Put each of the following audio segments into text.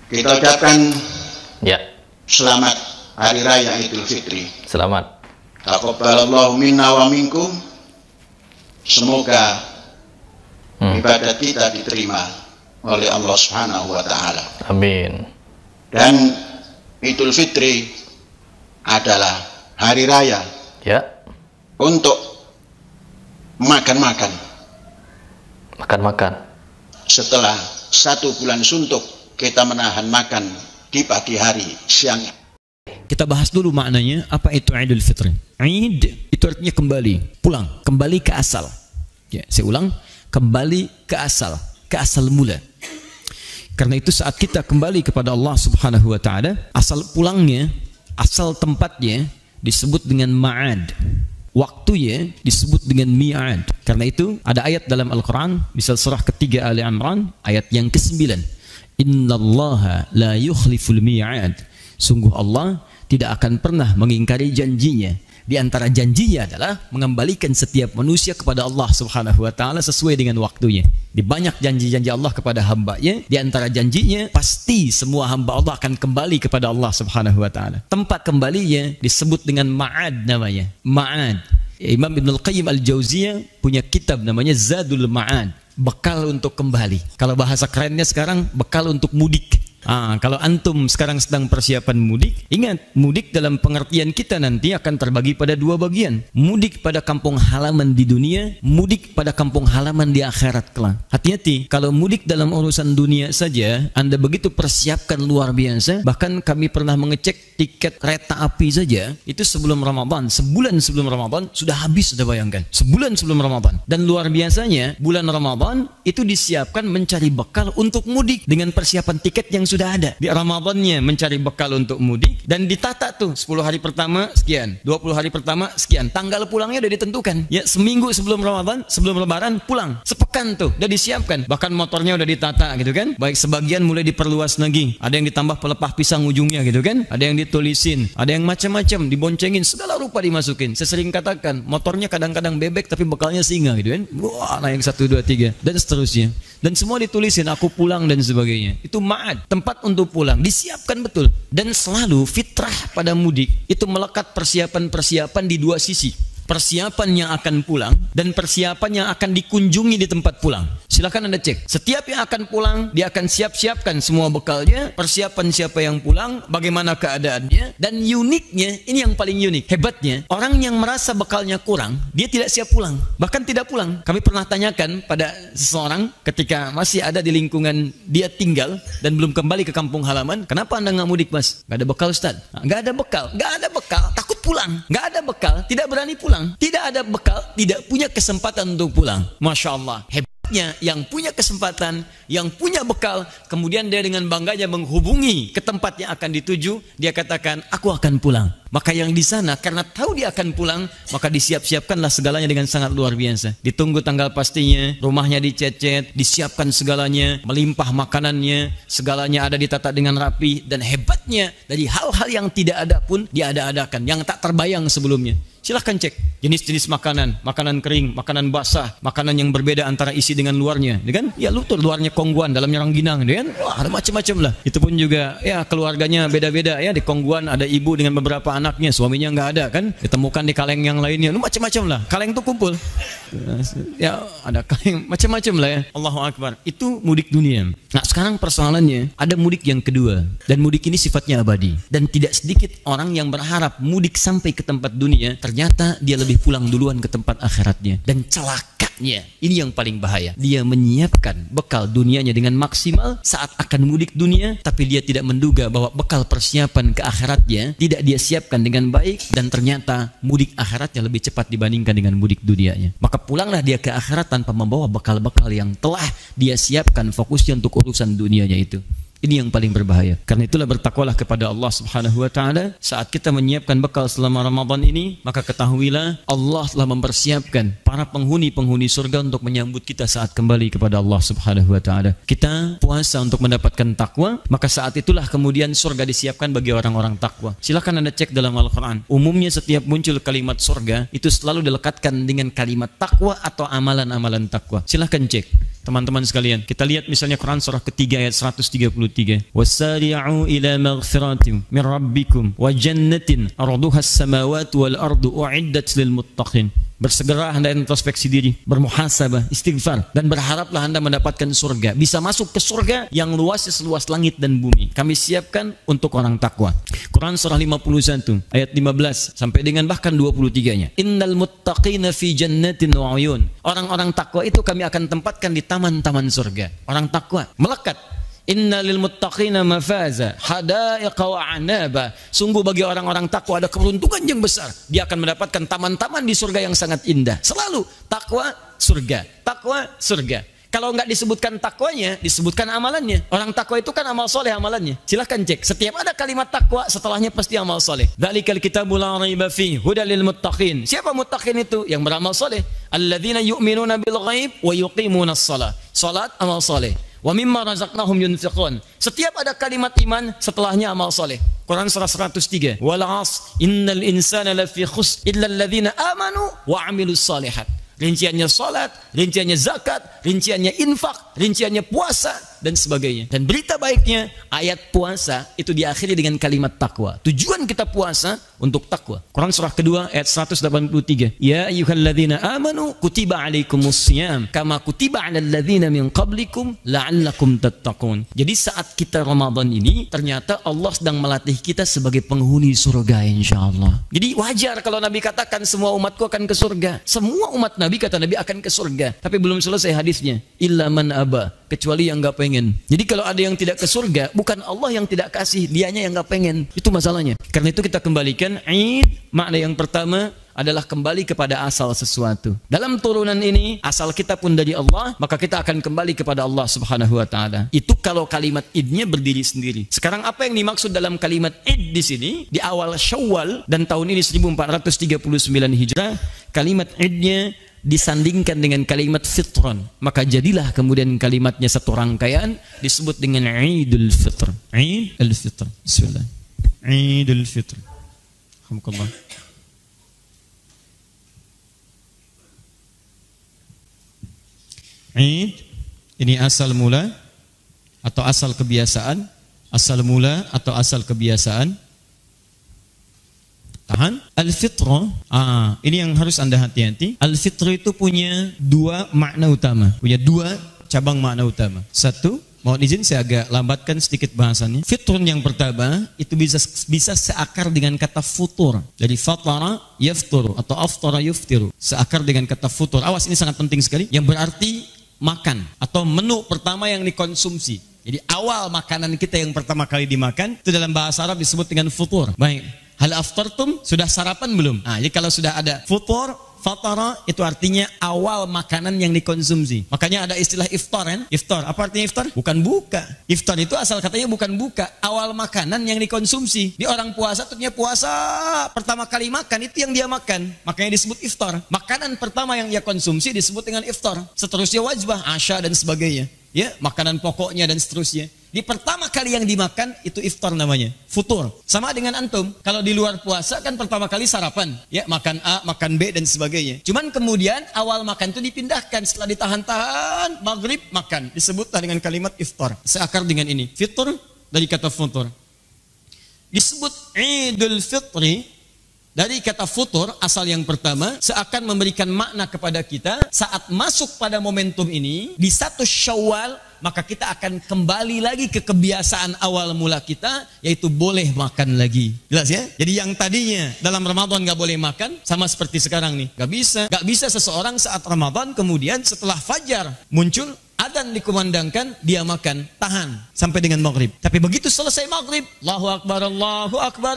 Kita ucapkan Ya, selamat Hari Raya Idul Fitri. selamat. Taqabbalallahu minna wa minkum. Semoga ibadat kita diterima oleh Allah Subhanahu wa taala. Amin. Dan Idul Fitri adalah hari raya Ya, untuk makan-makan makan-makan. setelah 1 bulan suntuk kita menahan makan di pagi hari siangnya. Kita bahas dulu maknanya, apa itu Idul Fitri. Id itu artinya kembali, pulang, kembali ke asal. Ya, saya ulang, kembali ke asal mula. Karena itu saat kita kembali kepada Allah Subhanahu wa taala, asal pulangnya, asal tempatnya disebut dengan ma'ad. Waktunya disebut dengan mi'ad. Karena itu ada ayat dalam Al-Quran, misal surah ketiga Ali Imran, ayat yang ke-9. Innallaha la yukhliful mi'ad. Sungguh Allah tidak akan pernah mengingkari janjinya. Di antara janjinya adalah mengembalikan setiap manusia kepada Allah Subhanahu wa taala sesuai dengan waktunya. Di banyak janji-janji Allah kepada hamba-Nya, di antara janjinya pasti semua hamba Allah akan kembali kepada Allah Subhanahu wa taala. Tempat kembalinya disebut dengan ma'ad namanya. Ma'ad. Imam Ibnul Qayyim Al-Jauziyah punya kitab namanya Zadul Ma'ad, bekal untuk kembali. Kalau bahasa kerennya sekarang, bekal untuk mudik. Kalau antum sekarang sedang persiapan mudik, ingat, mudik dalam pengertian kita nanti akan terbagi pada 2 bagian. Mudik pada kampung halaman di dunia, mudik pada kampung halaman di akhirat kelak. Hati-hati, kalau mudik dalam urusan dunia saja, Anda begitu persiapkan luar biasa. Bahkan kami pernah mengecek tiket kereta api saja, itu sebelum Ramadan, sebulan sebelum Ramadan, sudah habis, sudah bayangkan. Sebulan sebelum Ramadan. Dan luar biasanya, bulan Ramadan itu disiapkan mencari bekal untuk mudik dengan persiapan tiket yang sudah ada. Di Ramadannya mencari bekal untuk mudik dan ditata tuh 10 hari pertama sekian, 20 hari pertama sekian, tanggal pulangnya udah ditentukan. Ya, seminggu sebelum Ramadan, sebelum Lebaran pulang. Sepekan tuh udah disiapkan. Bahkan motornya udah ditata gitu kan. Baik, sebagian mulai diperluas lagi. Ada yang ditambah pelepah pisang ujungnya gitu kan. Ada yang ditulisin, ada yang macam-macam, diboncengin, segala rupa dimasukin. Saya sering katakan, motornya kadang-kadang bebek tapi bekalnya singa gitu kan. Wah, naik 1 2 3 dan seterusnya. Dan semua ditulisin, aku pulang dan sebagainya. Itu ma'ad, tempat untuk pulang, disiapkan betul. Dan selalu fitrah pada mudik itu melekat persiapan-persiapan di 2 sisi. Persiapan yang akan pulang dan persiapan yang akan dikunjungi di tempat pulang. Silakan Anda cek. Setiap yang akan pulang, dia akan siapkan semua bekalnya, persiapan siapa yang pulang, bagaimana keadaannya, dan uniknya, ini yang paling unik, hebatnya, orang yang merasa bekalnya kurang, dia tidak siap pulang, bahkan tidak pulang. Kami pernah tanyakan pada seseorang ketika masih ada di lingkungan dia tinggal dan belum kembali ke kampung halaman, kenapa Anda nggak mudik, Mas? Nggak ada bekal, Ustaz. Nggak ada bekal, takut pulang. Nggak ada bekal, tidak berani pulang. Tidak ada bekal, tidak punya kesempatan untuk pulang. Masya Allah, hebatnya yang punya kesempatan, yang punya bekal, kemudian dia dengan bangganya menghubungi ke tempat yang akan dituju, dia katakan, aku akan pulang. Maka yang di sana karena tahu dia akan pulang, maka disiap-siapkanlah segalanya dengan sangat luar biasa. Ditunggu tanggal pastinya, rumahnya dicet-cet, disiapkan segalanya, melimpah makanannya, segalanya ada ditata dengan rapi, dan hebatnya dari hal-hal yang tidak ada pun diada-adakan, yang tak terbayang sebelumnya. Silahkan cek jenis-jenis makanan, makanan kering, makanan basah, makanan yang berbeda antara isi dengan luarnya, ya kan? Ya lutur, luarnya kongguan, dalamnya rangginang, ya kan? Wah, ada macam-macam lah. Itu pun juga, ya keluarganya beda-beda ya. Di kongguan ada ibu dengan beberapa anaknya, suaminya nggak ada kan? Ditemukan di kaleng yang lainnya, macam-macam lah. Kaleng tuh kumpul. Ya ada kaleng, macam-macam lah ya. Allahu Akbar. Itu mudik dunia. Nah sekarang persoalannya, ada mudik yang kedua, dan mudik ini sifatnya abadi. Dan tidak sedikit orang yang berharap mudik sampai ke tempat dunia, ternyata dia lebih pulang duluan ke tempat akhiratnya. Dan celakanya, ini yang paling bahaya, dia menyiapkan bekal dunianya dengan maksimal saat akan mudik dunia, tapi dia tidak menduga bahwa bekal persiapan ke akhiratnya tidak dia siapkan dengan baik, dan ternyata mudik akhiratnya lebih cepat dibandingkan dengan mudik dunianya. Maka pulanglah dia ke akhirat tanpa membawa bekal-bekal yang telah dia siapkan, fokusnya untuk urusan dunianya itu. Ini yang paling berbahaya. Karena itulah bertakwalah kepada Allah Subhanahu wa taala. Saat kita menyiapkan bekal selama Ramadan ini, maka ketahuilah Allah telah mempersiapkan para penghuni-penghuni surga untuk menyambut kita saat kembali kepada Allah Subhanahu wa taala. Kita puasa untuk mendapatkan takwa, maka saat itulah kemudian surga disiapkan bagi orang-orang takwa. Silakan Anda cek dalam Al-Qur'an. Umumnya setiap muncul kalimat surga itu selalu dilekatkan dengan kalimat takwa atau amalan-amalan takwa. Silakan cek. teman-teman sekalian. Kita lihat misalnya Quran surah ketiga ayat 133. Wasari'u ila maghfiratin min rabbikum wa jannatin arduha as-samawati wal ardu u'iddat lil muttaqin. Bersegera Anda introspeksi diri, bermuhasabah, istighfar, dan berharaplah Anda mendapatkan surga. Bisa masuk ke surga yang luasnya seluas langit dan bumi. Kami siapkan untuk orang takwa. Quran surah 51 ayat 15 sampai dengan bahkan 23-nya. Innal muttaqina fi jannatin wa uyun. Orang-orang takwa itu kami akan tempatkan di taman-taman surga. Orang takwa melekat. Inna lil muttaqina mafaza hadaiqa wa anaba. Sungguh bagi orang-orang takwa ada keberuntungan yang besar. Dia akan mendapatkan taman-taman di surga yang sangat indah. Selalu takwa surga, takwa surga. Kalau enggak disebutkan takwanya, disebutkan amalannya. Orang takwa itu kan amal soleh amalannya. Silahkan cek. Setiap ada kalimat takwa, setelahnya pasti amal soleh. Dzalikal kitabul la raiba fihi hudal lil muttaqin. Siapa muttaqin itu? Yang beramal soleh. Alladzina yu'minuna bil ghaib wa yuqimunas shalah. Salat amal soleh. Wa mimma razaqnahum yunfiqun. Setiap ada kalimat iman, setelahnya amal soleh. Quran surah 103. Wal 'asr innal insana lafi khusr illa alladzina amanu wa 'amilus shalihat. Rinciannya salat, rinciannya zakat, rinciannya infak, rinciannya puasa, dan sebagainya. Dan berita baiknya, ayat puasa itu diakhiri dengan kalimat takwa. Tujuan kita puasa untuk takwa. Quran surah kedua ayat 183. Ya ayyuhalladzina amanu kutiba alaikumusiyam kama kutiba alal ladzina min qablikum la'allakum tattaqun. Jadi saat kita Ramadan ini, ternyata Allah sedang melatih kita sebagai penghuni surga insyaallah. Jadi wajar kalau Nabi katakan semua umatku akan ke surga. Semua umat Nabi kata Nabi akan ke surga. Tapi belum selesai hadisnya. Illa man aba. Kecuali yang gak pengen. Jadi kalau ada yang tidak ke surga, bukan Allah yang tidak kasih, dianya yang gak pengen. Itu masalahnya. Karena itu kita kembalikan Id, makna yang pertama adalah kembali kepada asal sesuatu. Dalam turunan ini, asal kita pun dari Allah, maka kita akan kembali kepada Allah Subhanahu wa taala. Itu kalau kalimat Idnya berdiri sendiri. Sekarang apa yang dimaksud dalam kalimat Id di sini? Di awal Syawal dan tahun ini 1439 Hijrah, kalimat Idnya disandingkan dengan kalimat fitron, maka jadilah kemudian kalimatnya satu rangkaian disebut dengan Idul Fitr. Idul Fitr. Bismillah. Idul Fitr. Alhamdulillah. Id ini asal mula atau asal kebiasaan, asal mula atau asal kebiasaan. Tahan. Al-fitrah, ini yang harus Anda hati-hati. Al-fitrah itu punya dua makna utama, punya dua cabang makna utama. Satu, mohon izin saya agak lambatkan sedikit bahasannya. Fitrun yang pertama itu bisa seakar dengan kata futur. Dari fatara yafturu atau aftara yuftiru. Seakar dengan kata futur. Awas, ini sangat penting sekali. Yang berarti makan atau menu pertama yang dikonsumsi. Jadi awal makanan kita yang pertama kali dimakan itu dalam bahasa Arab disebut dengan futur. Baik. Hal aftartum, sudah sarapan belum? Jadi kalau sudah ada futur, fatara itu artinya awal makanan yang dikonsumsi. Makanya ada istilah iftar kan? Iftar, apa artinya iftar? Bukan buka. Iftar itu asal katanya bukan buka, awal makanan yang dikonsumsi. Di orang puasa tentunya puasa pertama kali makan itu yang dia makan. Makanya disebut iftar. Makanan pertama yang dia konsumsi disebut dengan iftar. Seterusnya wajbah, asya dan sebagainya. Ya, makanan pokoknya dan seterusnya. Di pertama kali yang dimakan itu iftar namanya, futur. Sama dengan antum, kalau di luar puasa kan pertama kali sarapan, ya makan A, makan B dan sebagainya. Cuman kemudian awal makan itu dipindahkan setelah ditahan-tahan, maghrib makan, disebutlah dengan kalimat iftar. Seakar dengan ini, fitur dari kata futur. Disebut Idul Fitri dari kata futur, asal yang pertama, seakan memberikan makna kepada kita saat masuk pada momentum ini di 1 Syawal, maka kita akan kembali lagi ke kebiasaan awal mula kita, yaitu boleh makan lagi. Jelas ya? Jadi yang tadinya dalam Ramadan gak boleh makan, sama seperti sekarang nih. Gak bisa seseorang saat Ramadan kemudian setelah fajar muncul adzan dikumandangkan, dia makan, tahan sampai dengan maghrib. Tapi begitu selesai maghrib, Allahu Akbar, Allahu Akbar,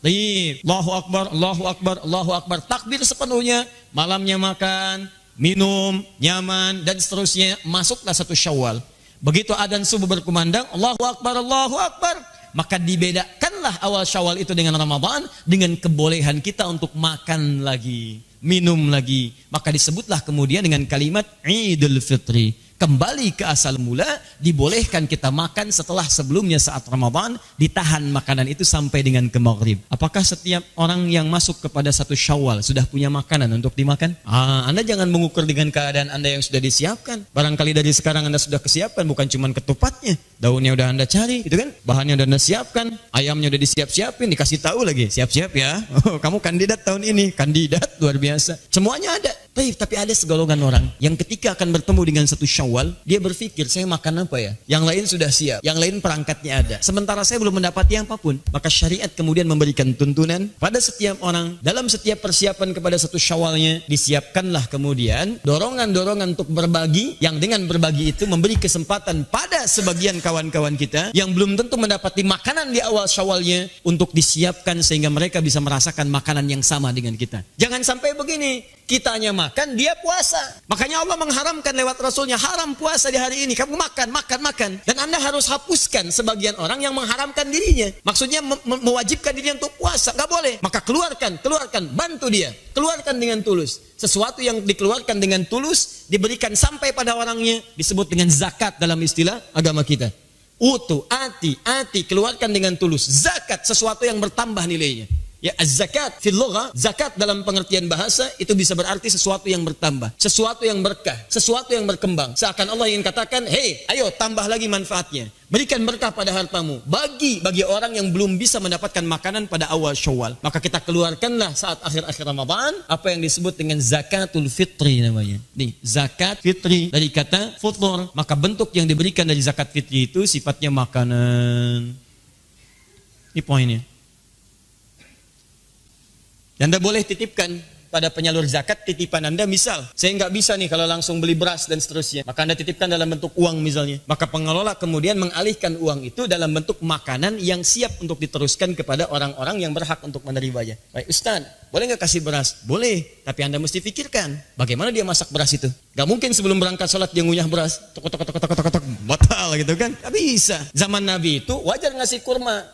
Allahu Akbar, Allahu Akbar, Allahu Akbar, takbir sepenuhnya, malamnya makan, minum, nyaman dan seterusnya, masuklah 1 Syawal. Begitu adzan subuh berkumandang, Allahu Akbar, Allahu Akbar, maka dibedakanlah awal Syawal itu dengan Ramadan dengan kebolehan kita untuk makan lagi, minum lagi. Maka disebutlah kemudian dengan kalimat Idul Fitri. Kembali ke asal mula, dibolehkan kita makan setelah sebelumnya saat Ramadan, ditahan makanan itu sampai dengan ke maghrib. Apakah setiap orang yang masuk kepada satu Syawal sudah punya makanan untuk dimakan? Anda jangan mengukur dengan keadaan Anda yang sudah disiapkan. Barangkali dari sekarang Anda sudah kesiapkan, bukan cuma ketupatnya. Daunnya udah Anda cari, gitu kan? Bahannya udah Anda siapkan, ayamnya udah disiap-siapin, dikasih tahu lagi, siap-siap ya. Oh, kamu kandidat tahun ini, kandidat luar biasa. Semuanya ada. Tapi ada segolongan orang yang ketika akan bertemu dengan satu Syawal, dia berpikir, saya makan apa ya? Yang lain sudah siap, yang lain perangkatnya ada. Sementara saya belum mendapati apapun. Maka syariat kemudian memberikan tuntunan pada setiap orang. Dalam setiap persiapan kepada satu Syawalnya, disiapkanlah kemudian dorongan-dorongan untuk berbagi, yang dengan berbagi itu memberi kesempatan pada sebagian kawan-kawan kita yang belum tentu mendapati makanan di awal Syawalnya untuk disiapkan sehingga mereka bisa merasakan makanan yang sama dengan kita. Jangan sampai begini, kitanya makan, dia puasa. Makanya Allah mengharamkan lewat Rasulnya, haram puasa di hari ini. Kamu makan. Dan Anda harus hapuskan sebagian orang yang mengharamkan dirinya. Maksudnya mewajibkan dirinya untuk puasa. Gak boleh. Maka keluarkan. Bantu dia. Keluarkan dengan tulus. Sesuatu yang dikeluarkan dengan tulus, diberikan sampai pada orangnya, disebut dengan zakat dalam istilah agama kita. Ati, keluarkan dengan tulus. Zakat, sesuatu yang bertambah nilainya. Ya, az-zakat fil lugha, zakat dalam pengertian bahasa itu bisa berarti sesuatu yang bertambah, sesuatu yang berkah, sesuatu yang berkembang. Seakan Allah ingin katakan, "Hei, ayo tambah lagi manfaatnya. Berikan berkah pada hartamu. Bagi orang yang belum bisa mendapatkan makanan pada awal Syawal." Maka kita keluarkanlah saat akhir-akhir Ramadan apa yang disebut dengan zakatul fitri namanya. Nih, zakat fitri dari kata futur. Maka bentuk yang diberikan dari zakat fitri itu sifatnya makanan. Ini poinnya. Anda boleh titipkan pada penyalur zakat titipan Anda, misal saya nggak bisa nih kalau langsung beli beras dan seterusnya, maka Anda titipkan dalam bentuk uang misalnya, maka pengelola kemudian mengalihkan uang itu dalam bentuk makanan yang siap untuk diteruskan kepada orang-orang yang berhak untuk menerimanya. Baik Ustaz, boleh nggak kasih beras? Boleh, tapi Anda mesti pikirkan bagaimana dia masak beras itu. Gak mungkin sebelum berangkat sholat dia ngunyah beras, tok batal gitu kan? Gak bisa. Zaman Nabi itu wajar ngasih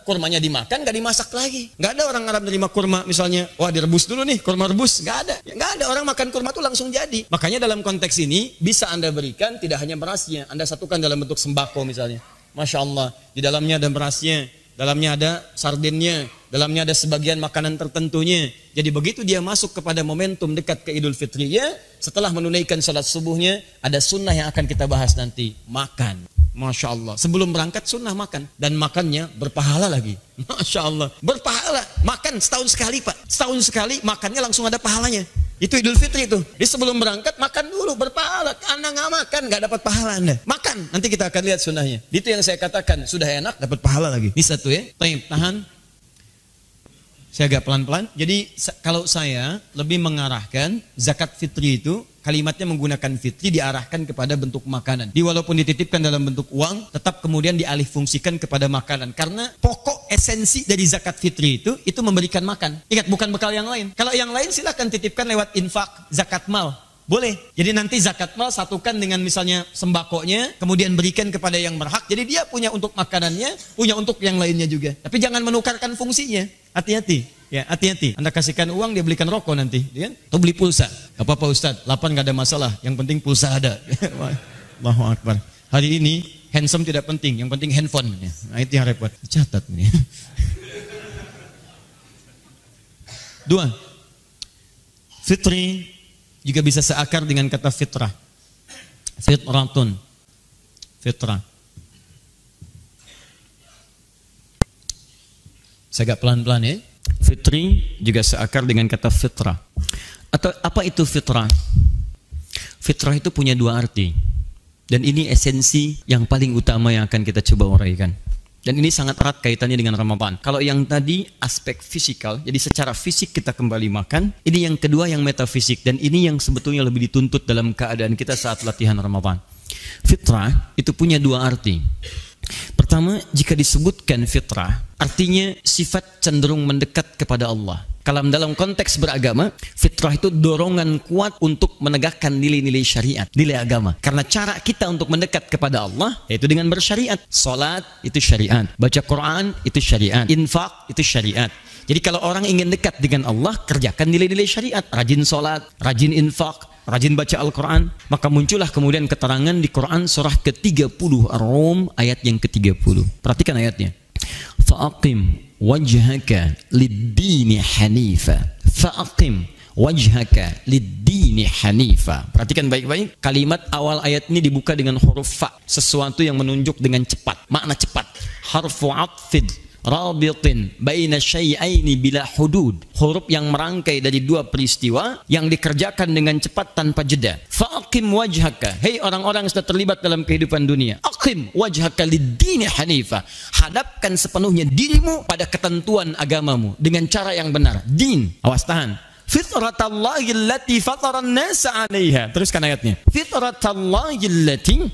kurmanya dimakan, gak dimasak lagi. Gak ada orang Arab nerima kurma misalnya, wah direbus dulu nih, kurma rebus. Gak ada. Ya, gak ada orang makan kurma itu langsung jadi. Makanya dalam konteks ini bisa Anda berikan tidak hanya berasnya, Anda satukan dalam bentuk sembako misalnya. Masya Allah, di dalamnya ada berasnya, dalamnya ada sardennya, dalamnya ada sebagian makanan tertentunya. Jadi begitu dia masuk kepada momentum dekat ke Idul Fitrinya, setelah menunaikan salat subuhnya, ada sunnah yang akan kita bahas nanti. Makan. Masya Allah. Sebelum berangkat sunnah makan. Dan makannya berpahala lagi. Masya Allah. Berpahala. Makan setahun sekali Pak. Setahun sekali makannya langsung ada pahalanya. Itu Idul Fitri itu. Jadi sebelum berangkat makan dulu berpahala. Anda nggak makan nggak dapat pahala Anda. Makan. Nanti kita akan lihat sunnahnya. Itu yang saya katakan. Sudah enak dapat pahala lagi. Ini satu ya. Tahan. Saya agak pelan-pelan. Jadi kalau saya lebih mengarahkan zakat fitri itu, kalimatnya menggunakan fitri diarahkan kepada bentuk makanan. Walaupun dititipkan dalam bentuk uang, tetap kemudian dialih fungsikan kepada makanan. Karena pokok esensi dari zakat fitri itu memberikan makan. Ingat, bukan bekal yang lain. Kalau yang lain silakan titipkan lewat infak, zakat mal. Boleh. Jadi nanti zakat mal satukan dengan misalnya sembakonya, kemudian berikan kepada yang berhak. Jadi dia punya untuk makanannya, punya untuk yang lainnya juga. Tapi jangan menukarkan fungsinya. Hati-hati. Ya, hati-hati. Anda kasihkan uang, dia belikan rokok nanti, kan? Atau beli pulsa. Gak apa-apa Ustaz, 8 gak ada masalah. Yang penting pulsa ada. Allahu Akbar. Hari ini handsome tidak penting, yang penting handphone. Nah, itu yang repot. Catat nih. 2. Fitri juga bisa seakar dengan kata fitrah. Fitratun. Fitrah. Saya agak pelan-pelan ya. Fitri juga seakar dengan kata fitrah. Atau apa itu fitrah? Fitrah itu punya dua arti. Dan ini esensi yang paling utama yang akan kita coba uraikan. Dan ini sangat erat kaitannya dengan Ramadan. Kalau yang tadi aspek fisikal, jadi secara fisik kita kembali makan. Ini yang kedua yang metafisik. Dan ini yang sebetulnya lebih dituntut dalam keadaan kita saat latihan Ramadan. Fitrah itu punya dua arti. Pertama, jika disebutkan fitrah, artinya sifat cenderung mendekat kepada Allah. Kalau dalam konteks beragama, fitrah itu dorongan kuat untuk menegakkan nilai-nilai syariat, nilai agama. Karena cara kita untuk mendekat kepada Allah yaitu dengan bersyariat. Salat itu syariat, baca Quran itu syariat, infak itu syariat. Jadi kalau orang ingin dekat dengan Allah, kerjakan nilai-nilai syariat. Rajin salat, rajin infak, rajin baca Al-Quran, maka muncullah kemudian keterangan di Quran surah ke-30 Ar-Rum ayat yang ke-30. Perhatikan ayatnya. Fa'aqim wajhaka lid-dini hanifa. Fa'aqim wajhaka lid-dini hanifa. Perhatikan baik-baik. Kalimat awal ayat ini dibuka dengan huruf fa, sesuatu yang menunjuk dengan cepat, makna cepat. Harfu atfid rabitin baina syai'aini bila hudud, huruf yang merangkai dari dua peristiwa yang dikerjakan dengan cepat tanpa jeda. Fa'aqim wajhaka, hei orang-orang yang sudah terlibat dalam kehidupan dunia, aqim wajhaka lid-dini hanifa, hadapkan sepenuhnya dirimu pada ketentuan agamamu dengan cara yang benar. Din, awas tahan. Fitratallahi allati fataran nasa 'alaiha. Teruskan ayatnya. Fitratallahi allati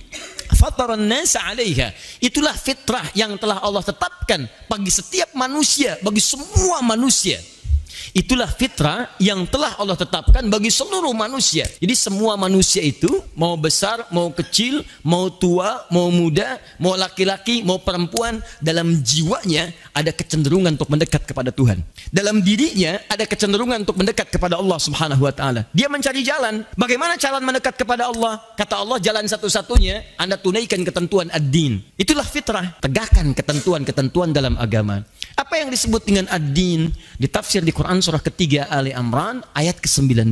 fataran nasa 'alaiha. Itulah fitrah yang telah Allah tetapkan bagi setiap manusia, bagi semua manusia. Itulah fitrah yang telah Allah tetapkan bagi seluruh manusia. Jadi semua manusia itu, mau besar, mau kecil, mau tua, mau muda, mau laki-laki, mau perempuan, dalam jiwanya ada kecenderungan untuk mendekat kepada Tuhan. Dalam dirinya ada kecenderungan untuk mendekat kepada Allah Subhanahu wa taala. Dia mencari jalan. Bagaimana cara mendekat kepada Allah? Kata Allah, jalan satu-satunya Anda tunaikan ketentuan ad-din. Itulah fitrah. Tegakkan ketentuan-ketentuan dalam agama. Apa yang disebut dengan ad-din? Ditafsir di Quran surah ketiga Ali Imran ayat ke-19.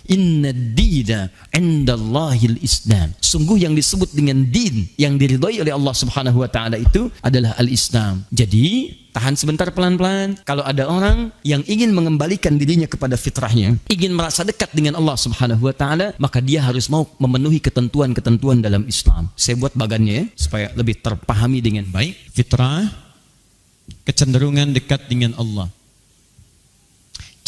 Inna dina indallahil Islam. Sungguh yang disebut dengan din yang diridhai oleh Allah Subhanahu wa taala itu adalah al-Islam. Jadi, tahan sebentar pelan-pelan. Kalau ada orang yang ingin mengembalikan dirinya kepada fitrahnya, ingin merasa dekat dengan Allah Subhanahu wa taala, maka dia harus mau memenuhi ketentuan-ketentuan dalam Islam. Saya buat bagannya supaya lebih terpahami dengan baik. Fitrah, kecenderungan dekat dengan Allah.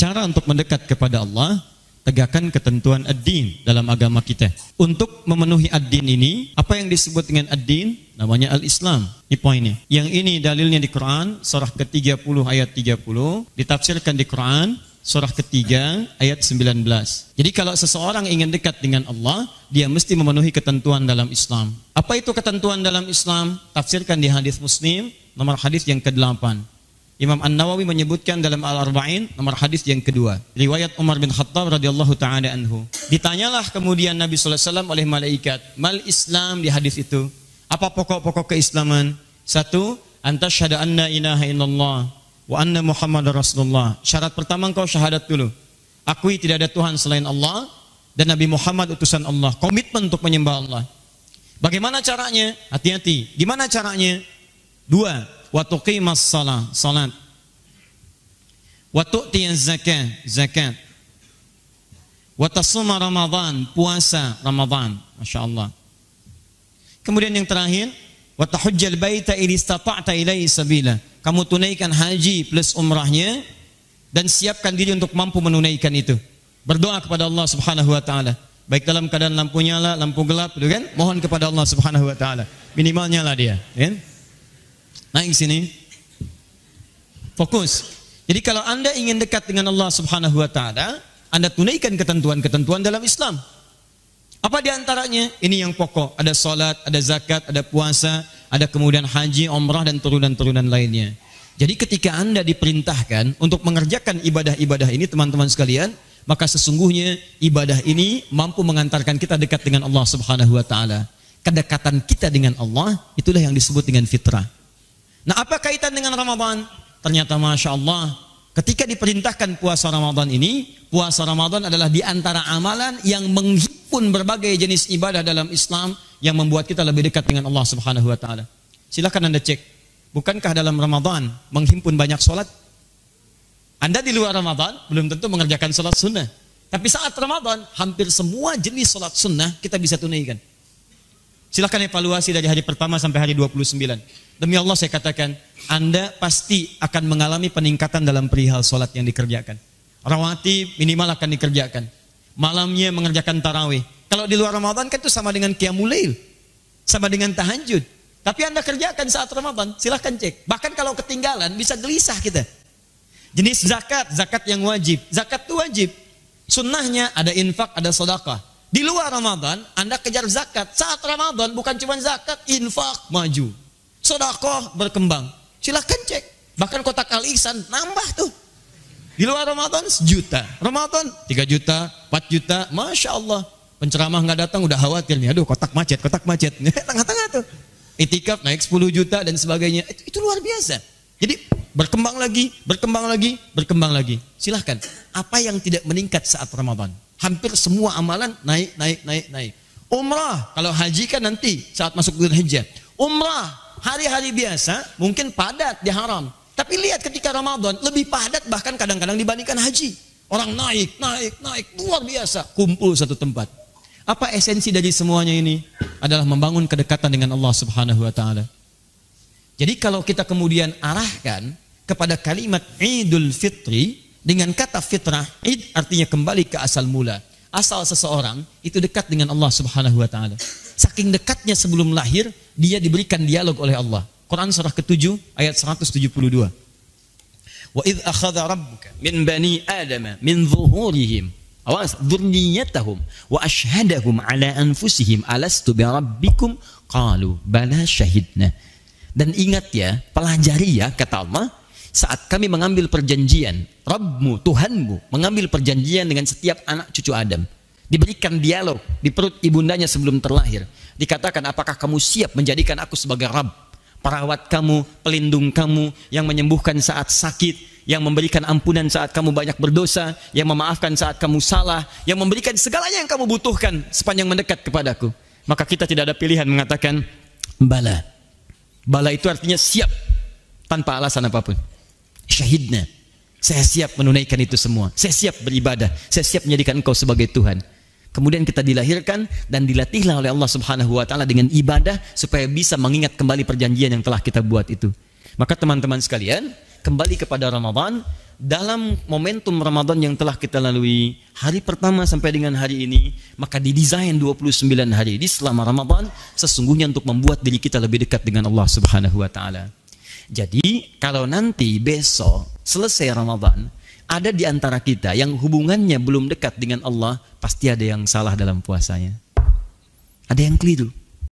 Cara untuk mendekat kepada Allah, tegakkan ketentuan ad-din dalam agama kita. Untuk memenuhi ad-din ini, apa yang disebut dengan ad-din? Namanya al-Islam. Ini poinnya. Yang ini dalilnya di Quran, surah ke-30 ayat 30, ditafsirkan di Quran, surah ketiga ayat 19. Jadi kalau seseorang ingin dekat dengan Allah, dia mesti memenuhi ketentuan dalam Islam. Apa itu ketentuan dalam Islam? Tafsirkan di hadis Muslim, nomor hadis yang ke-8. Imam An-Nawawi menyebutkan dalam Al-Arba'in nomor hadis yang kedua, riwayat Umar bin Khattab radhiyallahu taala anhu. Ditanyalah kemudian Nabi sallallahu alaihi wasallam oleh malaikat, "Mal Islam?" Di hadis itu. Apa pokok-pokok keislaman? Satu, antasyhadu anna ilaha illallah wa anna Muhammadar Rasulullah. Syarat pertama engkau syahadat dulu. Akui tidak ada Tuhan selain Allah dan Nabi Muhammad utusan Allah. Komitmen untuk menyembah Allah. Bagaimana caranya? Hati-hati. Gimana caranya? Dua, wa tuqimas salat, wa tu'tiyaz zakat, wa tasuma Ramadan, puasa Ramadan, Masya Allah. Kemudian yang terakhir, wa tahujjal baita in istata'ta ilaihi sabila. Kamu tunaikan haji plus umrahnya dan siapkan diri untuk mampu menunaikan itu. Berdoa kepada Allah Subhanahu wa taala. Baik dalam keadaan lampu nyala, lampu gelap, gitu kan? Mohon kepada Allah Subhanahu wa taala. Minimal nyala dia, kan? Naik sini. Fokus. Jadi kalau Anda ingin dekat dengan Allah Subhanahu wa taala, Anda tunaikan ketentuan-ketentuan dalam Islam. Apa di antaranya? Ini yang pokok. Ada salat, ada zakat, ada puasa, ada kemudian haji, umrah dan turunan-turunan lainnya. Jadi ketika Anda diperintahkan untuk mengerjakan ibadah-ibadah ini, teman-teman sekalian, maka sesungguhnya ibadah ini mampu mengantarkan kita dekat dengan Allah Subhanahu wa taala. Kedekatan kita dengan Allah itulah yang disebut dengan fitrah. Nah, apa kaitan dengan Ramadan? Ternyata Masya Allah, ketika diperintahkan puasa Ramadan ini, puasa Ramadan adalah di antara amalan yang menghimpun berbagai jenis ibadah dalam Islam yang membuat kita lebih dekat dengan Allah Subhanahu wa taala. Silakan Anda cek, bukankah dalam Ramadan menghimpun banyak sholat? Anda di luar Ramadan belum tentu mengerjakan sholat sunnah, tapi saat Ramadan hampir semua jenis sholat sunnah kita bisa tunaikan. Silakan evaluasi dari hari pertama sampai hari 29. Demi Allah saya katakan, Anda pasti akan mengalami peningkatan dalam perihal sholat yang dikerjakan. Rawatib minimal akan dikerjakan. Malamnya mengerjakan tarawih. Kalau di luar Ramadan kan itu sama dengan qiyamul lail, sama dengan tahajud. Tapi Anda kerjakan saat Ramadan, silahkan cek. Bahkan kalau ketinggalan bisa gelisah kita. Jenis zakat, zakat yang wajib. Zakat itu wajib. Sunnahnya ada infak, ada sedekah. Di luar Ramadan, Anda kejar zakat. Saat Ramadan bukan cuma zakat, infak maju. Sedekah berkembang. Silahkan cek. Bahkan kotak al-ihsan nambah tuh. Di luar Ramadan 1 juta. Ramadan 3 juta, 4 juta. Masya Allah. Penceramah nggak datang udah khawatir nih. Aduh, kotak macet. Tengah-tengah tuh. Itikaf naik 10 juta dan sebagainya. Itu luar biasa. Jadi berkembang lagi. Silahkan. Apa yang tidak meningkat saat Ramadan? Hampir semua amalan naik. Umrah, kalau haji kan nanti saat masuk bulan Hijjah. Umrah, hari-hari biasa mungkin padat di haram. Tapi lihat ketika Ramadan lebih padat bahkan kadang-kadang dibandingkan haji. Orang naik, luar biasa. Kumpul satu tempat. Apa esensi dari semuanya ini? Adalah membangun kedekatan dengan Allah Subhanahu wa Ta'ala. Jadi kalau kita kemudian arahkan kepada kalimat Idul Fitri dengan kata fitrah, id artinya kembali ke asal mula. Asal seseorang itu dekat dengan Allah Subhanahu wa Ta'ala. Saking dekatnya sebelum lahir, dia diberikan dialog oleh Allah. Quran surah ke-7 ayat 172. Wa idh akhadha rabbuka min bani adama min zuhurihim awas dzurriyyatahum wa ashhadahum ala anfusihim alastu bi rabbikum qalu bala syahidna. Dan ingat ya, pelajari ya kata Allah, saat kami mengambil perjanjian, Rabbmu, Tuhanmu mengambil perjanjian dengan setiap anak cucu Adam. Diberikan dialog di perut ibundanya sebelum terlahir. Dikatakan, apakah kamu siap menjadikan aku sebagai Rabb, perawat kamu, pelindung kamu, yang menyembuhkan saat sakit, yang memberikan ampunan saat kamu banyak berdosa, yang memaafkan saat kamu salah, yang memberikan segalanya yang kamu butuhkan sepanjang mendekat kepadaku. Maka kita tidak ada pilihan mengatakan bala. Bala itu artinya siap tanpa alasan apapun. Syahidna, saya siap menunaikan itu semua. Saya siap beribadah. Saya siap menjadikan engkau sebagai Tuhan. Kemudian kita dilahirkan dan dilatihlah oleh Allah Subhanahu wa Ta'ala dengan ibadah supaya bisa mengingat kembali perjanjian yang telah kita buat itu. Maka teman-teman sekalian, kembali kepada Ramadan. Dalam momentum Ramadan yang telah kita lalui, hari pertama sampai dengan hari ini, maka didesain 29 hari di selama Ramadan sesungguhnya untuk membuat diri kita lebih dekat dengan Allah Subhanahu wa Ta'ala. Jadi kalau nanti besok selesai Ramadan, ada di antara kita yang hubungannya belum dekat dengan Allah, pasti ada yang salah dalam puasanya. Ada yang keliru.